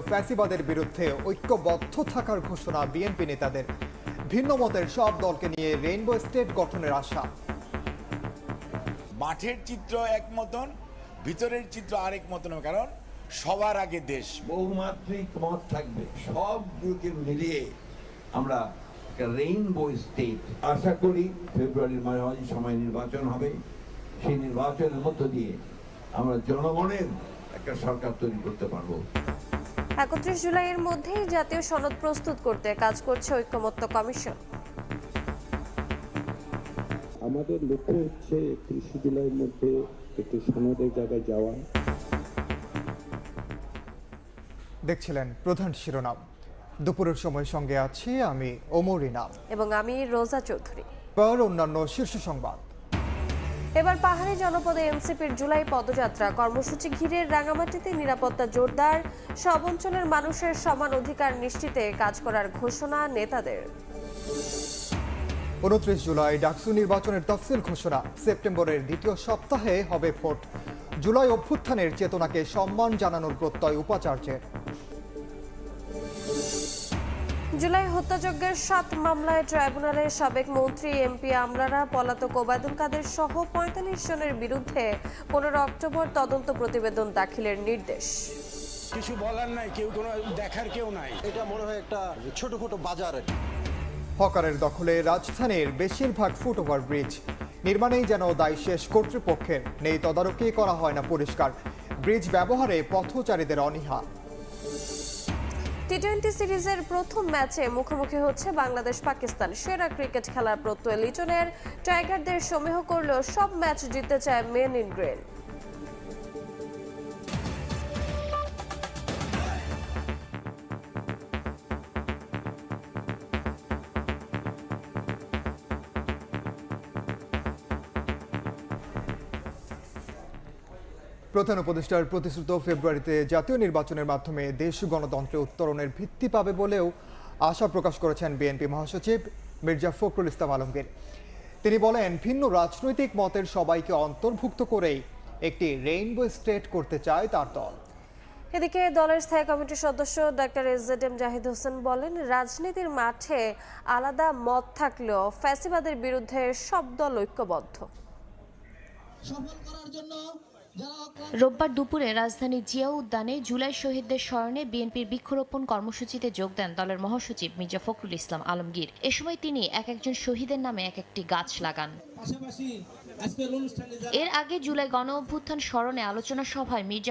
ফ্যাসিবাদের বিরুদ্ধে ঐক্যবদ্ধ থাকার ঘোষণা বিএনপি নেতাদের। ভিন্ন মতের সব দলকে নিয়ে রেইনবো স্টেট গঠনের আশা। মাঠের চিত্র এক মতন, ভিতরের চিত্র আরেক মতন, কারণ সবার আগে দেশ। বহুমাত্রিক মত থাকবে, সবগুলোকে মিলিয়ে আমরা একটা রেইনবো স্টেট আশা করি। ফেব্রুয়ারির মাঝামাঝি সময় নির্বাচন হবে, সেই নির্বাচনের মধ্য দিয়ে আমরা জনগণের একটা সরকার তৈরি করতে পারবো। 31 জুলাইয়ের মধ্যেই জাতীয় সনদ প্রস্তুত করতে কাজ করছে ঐক্যমত্য কমিশন। আমাদের লক্ষ্য হচ্ছে 31 জুলাইয়ের মধ্যে একটি সনদের জায়গায় যাওয়া। দেখছিলেন প্রধান শিরোনাম। দুপুরের সময় সঙ্গে আছি আমি ওমর ইনাম এবং আমি রোজা চৌধুরী। পর অন্যান্য শীর্ষ সংবাদ। এবার পাহাড়ি জনপদে এনসিপির জুলাই পদযাত্রা কর্মসূচি ঘিরে রাঙামাটিতে নিরাপত্তা জোরদার, সব অঞ্চলের মানুষের সমান অধিকার নিশ্চিতে কাজ করার ঘোষণা নেতাদের। 29 জুলাই ডাকসু নির্বাচনের তফসিল ঘোষণা, সেপ্টেম্বরের দ্বিতীয় সপ্তাহে হবে ভোট। জুলাই অভ্যুত্থানের চেতনাকে সম্মান জানানোর প্রত্যয় উপাচার্যের। জুলাই হত্যাযজ্ঞের 7 মামলায় ট্রাইব্যুনালে সাবেক মন্ত্রী, এমপি, আমলারা, পলাতক ওবায়দুল কাদের সহ 45 জনের বিরুদ্ধে 15 অক্টোবর তদন্ত প্রতিবেদন দাখিলের নির্দেশ। কিছু বলার নাই, কেউ কোনো দেখার কেউ নাই। এটা মনে হয় একটা ছোটখাটো বাজার। হকারের দখলে রাজধানীর বেশিরভাগ ফুটওভার ব্রিজ। নির্মাণেই যেন দায় শেষ কর্তৃপক্ষের, নেই তদারকি, করা হয় না পরিষ্কার। ব্রিজ ব্যবহারে পথচারীদের অনীহা। টি-20 সিরিজের প্রথম ম্যাচে মুখোমুখি হচ্ছে বাংলাদেশ পাকিস্তান। সেরা ক্রিকেট খেলার প্রত্যয় লিটনের। টাইগারদের সমীহ করলেও সব ম্যাচ জিততে চায় মেন ইন গ্রেন। প্রধান উপদেষ্টার প্রতিশ্রুত ফেব্রুয়ারিতে জাতীয় নির্বাচনের মাধ্যমে দেশ গণতন্ত্রে উত্তরণের ভিত্তি পাবে বলেও আশা প্রকাশ করেছেন বিএনপি মহাসচিব মির্জা ফখরুল ইসলাম আলমগীর। তিনি বলেন, ভিন্ন রাজনৈতিক মতের সবাইকে অন্তর্ভুক্ত করেই একটি রেইনবো স্টেট করতে চায় তার দল। এদিকে দলের স্থায়ী কমিটির সদস্য ডক্টর এস.জেড.এম জাহিদ হোসেন বলেন, রাজনীতির মাঠে আলাদা মত থাকলেও ফ্যাসিবাদের বিরুদ্ধে সব দল ঐক্যবদ্ধ। রোববার দুপুরে রাজধানী জিয়া উদ্যানে জুলাই শহীদদের স্মরণে বিএনপির বৃক্ষরোপণ কর্মসূচিতে যোগ দেন দলের মহাসচিব মির্জা ফখরুল ইসলাম আলমগীর। এ সময় তিনি এক একজন শহীদের নামে এক একটি গাছ লাগান। এর আগে জুলাই গণ অভ্যুত্থান স্মরণে আলোচনা সভায় মির্জা